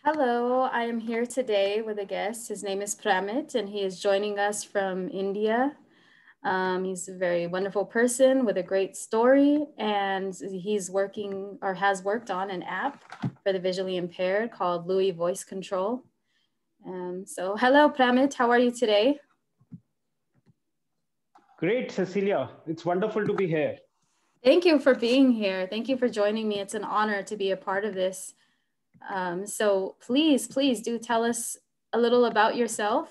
Hello, I am here today with a guest. His name is Pramit, and he is joining us from India. He's a very wonderful person with a great story, and he's working or has worked on an app for the visually impaired called Louie Voice Control. Hello, Pramit. How are you today? Great, Cecilia. It's wonderful to be here. Thank you for being here. Thank you for joining me. It's an honor to be a part of this. Please do tell us a little about yourself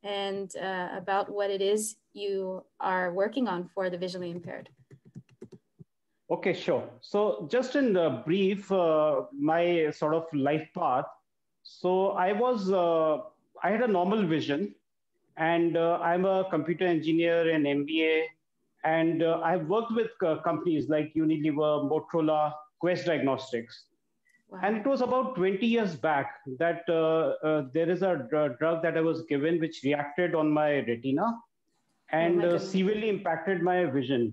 and about what it is you are working on for the visually impaired. Okay, sure. So, just in the brief, my sort of life path. So, I had a normal vision, and I'm a computer engineer and MBA, and I've worked with companies like Unilever, Motorola, Quest Diagnostics. And it Wow. was about 20 years back that there is a drug that I was given which reacted on my retina Oh and my goodness. severely impacted my vision.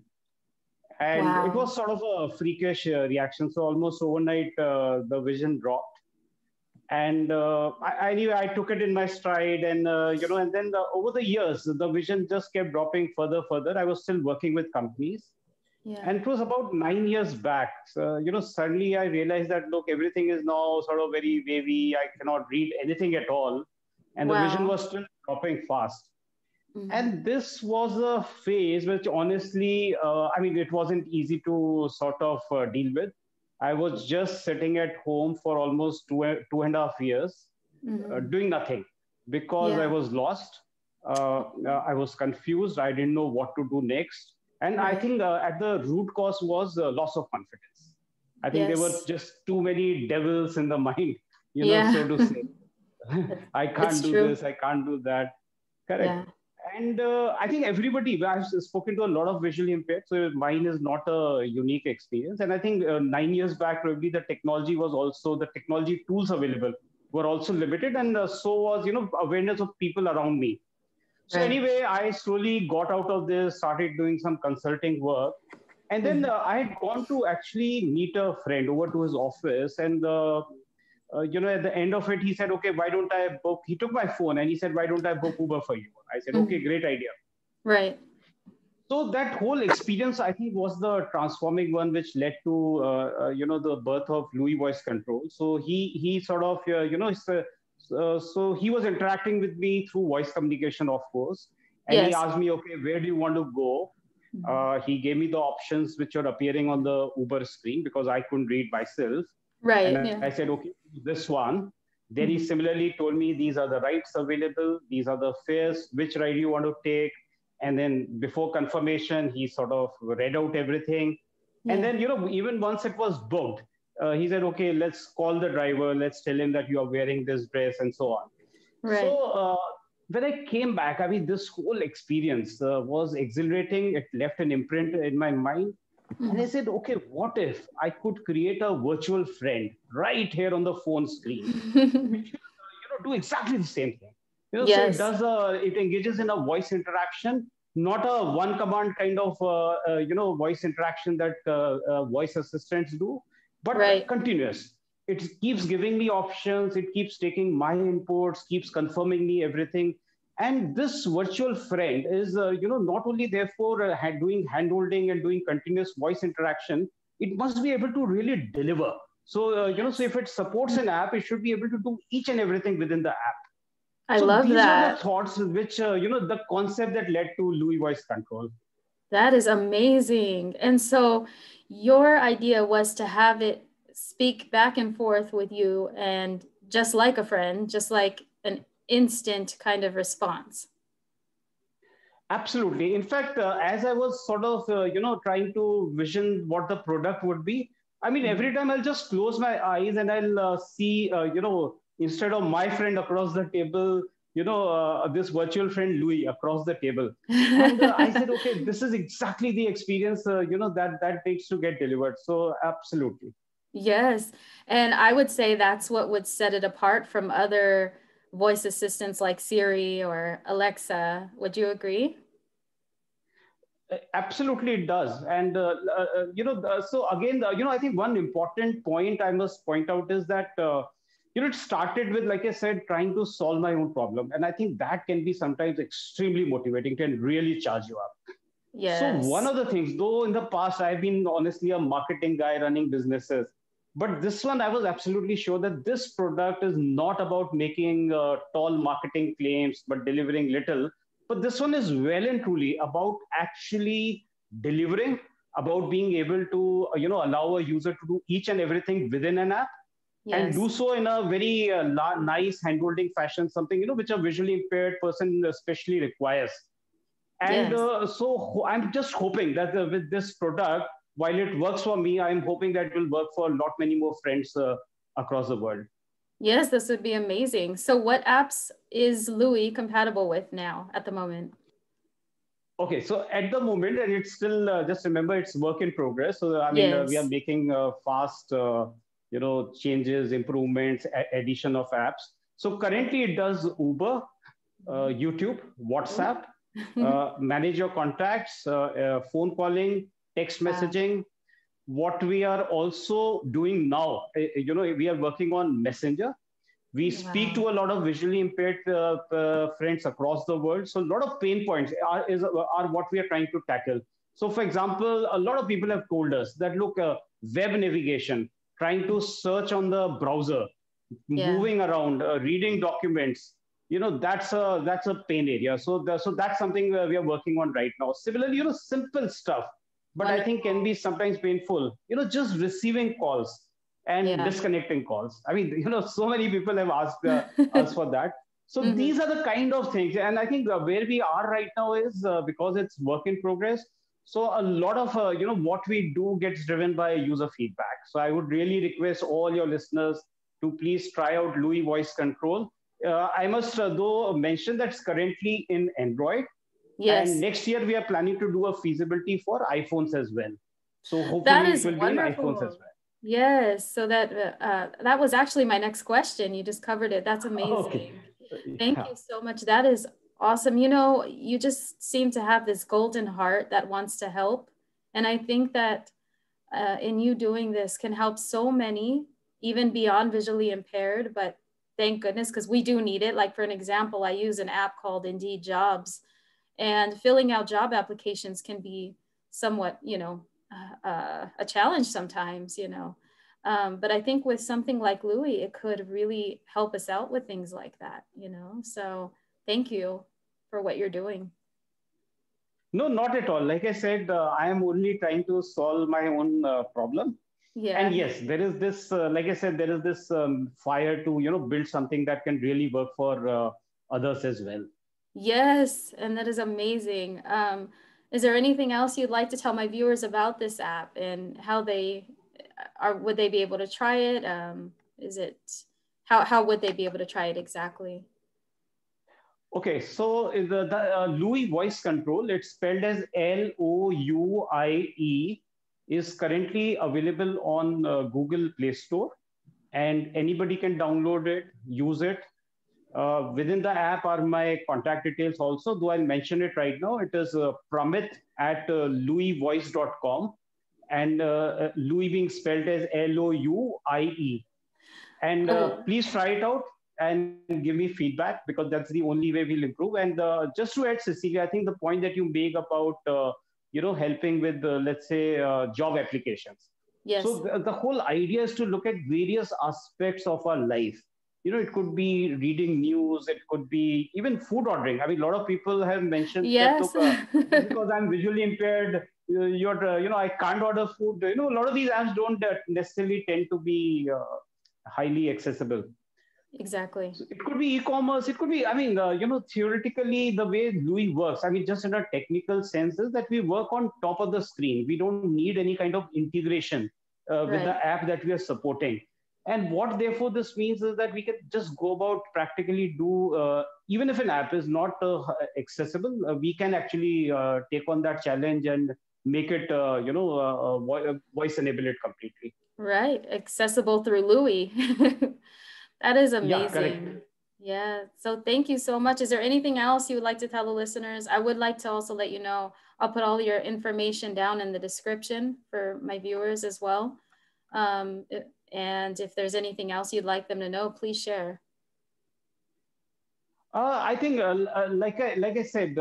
And it Wow. was sort of a freakish reaction. So almost overnight, the vision dropped. And anyway, I took it in my stride, and and then over the years, the vision just kept dropping further, further. I was still working with companies, Yeah. and it was about 9 years back. So, suddenly I realized that look, everything is now sort of very wavy. I cannot read anything at all, and the vision Wow. was still dropping fast. Hmm. And this was a phase which honestly, it wasn't easy to sort of deal with. I was just sitting at home for almost 2.5 years, Hmm. doing nothing because I Yeah. was lost. I was confused. I didn't know what to do next. And I Right. think at the root cause was loss of confidence. I think there were Yes. just too many devils in the mind, Yeah. so to say. I can't It's do true. this. I can't do that. Correct. Yeah. And I think everybody, I've spoken to a lot of visually impaired, so mine is not a unique experience. And I think 9 years back, probably the technology tools available were also limited, and so was, awareness of people around me. So Right. anyway, I slowly got out of this, started doing some consulting work, and then Hmm. I had gone to actually meet a friend over to his office, and at the end of it, he said, "Okay, why don't I book?" He took my phone and he said, "Why don't I book Uber for you?" I said, "Okay, Hmm. great idea." Right. So that whole experience, I think, was the transforming one, which led to the birth of Louis Voice Control. So he sort of so he was interacting with me through voice communication, of course, and he Yes. asked me, "Okay, where do you want to go?" Mhm. He gave me the options which are appearing on the Uber screen because I couldn't read myself, and Right. I Yeah. said, "Okay, this one." Then he Hmm. similarly told me these are the rides available, these are the fares, which ride you want to take. And then before confirmation, he sort of read out everything. And Yeah. then, even once it was booked, he said, "Okay, let's call the driver, let's tell him that you are wearing this dress," and so on. Right. So when I came back, I mean, this whole experience was exhilarating. It left an imprint in my mind. And I Mhm. said, okay, what if I could create a virtual friend right here on the phone screen, which will, do exactly the same thing. So Yes. it engages in a voice interaction, not a one command kind of, voice interaction that voice assistants do, but Right. continuous. It keeps giving me options. It keeps taking my inputs, keeps confirming me everything. And this virtual friend is, not only therefore doing handholding and doing continuous voice interaction, it must be able to really deliver. So, so Yes. if it supports an app, it should be able to do each and everything within the app. I So love these were the that. thoughts which, the concept that led to Louis Voice Control. That is amazing. And so your idea was to have it speak back and forth with you and just like a friend, just like an instant kind of response. Absolutely. In fact, as I was sort of, trying to vision what the product would be, I mean, every Mhm. time I'll just close my eyes and I'll see, instead of my friend across the table, this virtual friend Louis across the table. And I said, okay, this is exactly the experience, that needs to get delivered. So absolutely. Yes. And I would say that's what would set it apart from other voice assistants like Siri or Alexa. Would you agree? Absolutely, it does. And, so again, I think one important point I must point out is that it started with, like I said, trying to solve my own problem. And I think that can be sometimes extremely motivating, can really charge you up. So one Yes. of the things, though in the past I've been honestly a marketing guy running businesses, but this one I was absolutely sure that this product is not about making tall marketing claims but delivering little. But this one is well and truly about actually delivering, about being able to allow a user to do each and everything within an app, and do Yes. so in a very nice handholding fashion, something which a visually impaired person especially requires. And Yes. so I'm just hoping that with this product, while it works for me, I'm hoping that it will work for a lot many more friends across the world. Yes, this would be amazing. So what apps is Louie compatible with now at the moment? Okay, so at the moment, and it's still just remember it's work in progress. So I mean, we are Yes. making fast, changes, improvements, addition of apps. So currently, it does Uber, YouTube, Ooh. WhatsApp, manage your contacts, phone calling, text Wow. messaging. What we are also doing now, we are working on Messenger. We speak Wow. to a lot of visually impaired friends across the world. So a lot of pain points are what we are trying to tackle. So for example, a lot of people have told us that, look, web navigation, trying to search on the browser, Yeah. moving around, reading documents, that's a pain area. So that's something we are working on right now. Similarly, simple stuff, but I think can Wonderful. be sometimes painful, just receiving calls and Yeah. disconnecting calls. I mean, so many people have asked us for that. So Hmm. these are the kind of things, and I think where we are right now is because it's work in progress. So a lot of what we do gets driven by user feedback. So I would really request all your listeners to please try out Louie Voice Control. I must though mention that's currently in Android, and Yes. next year we are planning to do a feasibility for iPhones as well. So That hopefully it is will be in iPhones as wonderful. Yes. So that was actually my next question. You just covered it. That's well. Okay. amazing. Thank Yeah. you so much. That is awesome. You just seem to have this golden heart that wants to help. And I think that in you doing this can help so many, even beyond visually impaired. But thank goodness, because we do need it. Like, for an example, I use an app called Indeed Jobs, and filling out job applications can be somewhat, a challenge sometimes. But I think with something like Louie, it could really help us out with things like that. So thank you for what you're doing. No, not at all. Like I said, I am only trying to solve my own problem. And Yeah. yes, there is this, like I said, there is this fire to build something that can really work for others as well. Yes, and that is amazing. Is there anything else you'd like to tell my viewers about this app and how they would they be able to try it? Is it how would they be able to try it exactly? Okay, so the Louie Voice Control, it's spelled as Louie, is currently available on Google Play Store, and anybody can download it, use it. Within the app are my contact details also, though I'll mention it right now. It is Pramit at louisvoice.com, and Louie being spelled as Louie. And Oh, please try it out and give me feedback, because that's the only way we'll improve. And just to add, Cecilia, I think the point that you make about helping with let's say job applications. So yes. the whole idea is to look at various aspects of our life. It could be reading news, it could be even food ordering. I mean, a lot of people have mentioned that, Yes. look, just because I'm visually impaired, I can't order food. A lot of these apps don't necessarily tend to be highly accessible. Exactly. So it could be e-commerce. It could be, I mean, theoretically, the way Louis works, I mean, just in a technical sense, is that we work on top of the screen. We don't need any kind of integration with the Right. app that we are supporting. And what, therefore, this means is that we can just go about practically do, even if an app is not accessible, we can actually take on that challenge and make it, voice enable it completely. Right. Accessible through Louie. That is Yeah, correct. amazing. Yeah. So thank you so much. Is there anything else you would like to tell the listeners? I would like to also let you know I'll put all your information down in the description for my viewers as well. Um, And if there's anything else you'd like them to know, please share. I think, like I said,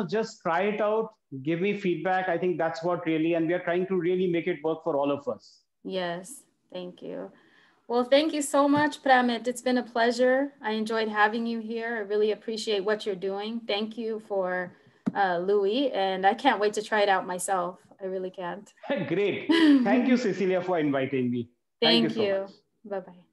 just try it out, give me feedback. I think that's what really, and we are trying to really make it work for all of us. Yes, thank you. Well, thank you so much, Pramit. It's been a pleasure. I enjoyed having you here. I really appreciate what you're doing. Thank you for Louie, and I can't wait to try it out myself. I really can't. Great. Thank you, Cecilia, for inviting me. Thank you Thank so much. you. Bye-bye.